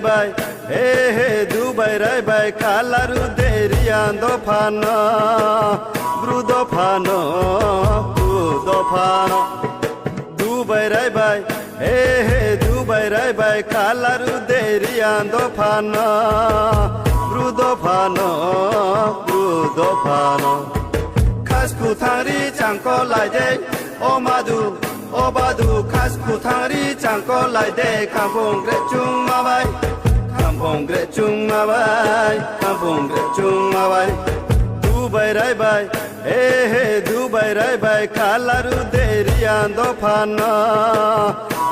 রাইবাই হে দুবাই রাইবাই কালারু দেরিয়ান্দো ফানো ব্রুদো ফানো ব্রুদো ফানো দুবাই রাইবাই হে দুবাই রাইবাই কালারু দেরিয়ান্দো ফানো ব্রুদো ফানো ব্রুদো ফানো খাসকু থারি চাংকো লাইদে ও মাদু ও বাদু খাসকু থারি চাংকো লাইদে খাম্পং গ্রে চুং মাবাই খাম্পং গ্রে চুং মাবাই খাম্পং গ্রে চুং মাবাই দুবাই রাইবাই হে দুবাই রাইবাই কালারু দেরিয়ান্দো ফানো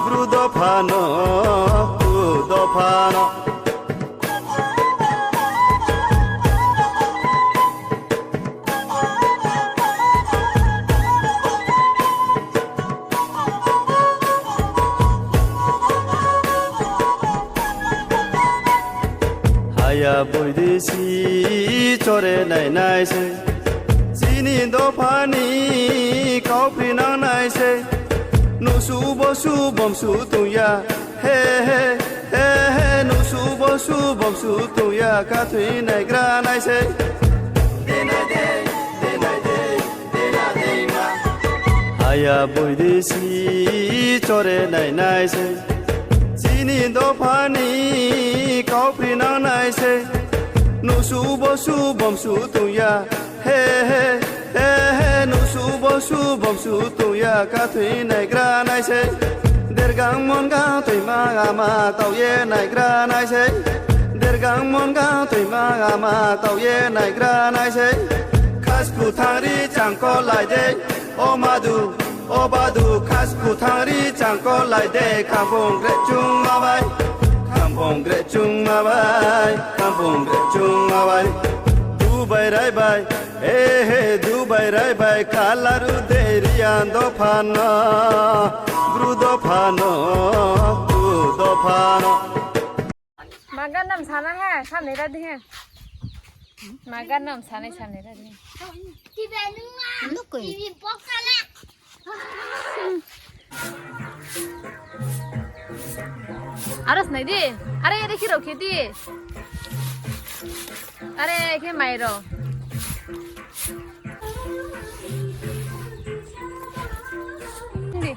ব্রুদো ফানো ব্রুদো ফানো Haya boydesi chore nai nai se Sini do pani kau pina nai se Nu su bo su bom su tu ya He he he he Nu su bo su bom su tu ya Ka thui nai gra nai se De nai de de nai de de na de na Haya boydesi chore nai nai se Sini do pani kau pina nai se Nu su bo su bom su tu ya He he he he Nu su bo su bom su tu ya Ka thui nai gra nai se Der gang mon ga thui ma ga ma tau ye nai gra nai se Der gang mon ga thui ma ga ma tau ye nai gra nai se Khasku thari changko lai de o madu o badu khasku thari changko lai de kampong gre chung ma bai kampong gre chung ma bai kampong gre chung ma bai dubai rai bai he dubai rai bai kalaru deriando phano brudo phano brudo phano magan nam sana hai samne ra di hai magan nam sana samne ra di Chị về nước Nga Chị về bóc ra nè aras nai di are ye dekhi ro kheti are ke mai ro di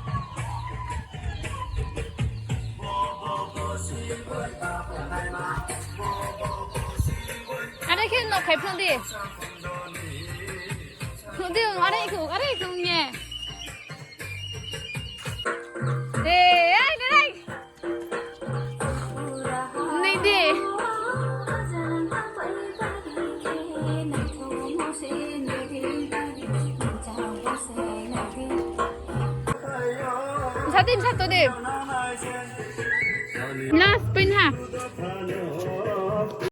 are ke no khai phang di Đi ở đây cùng nhỉ. Ê, ai đến đây? Này đi. Sao tin sao tôi đi? Last pin ha.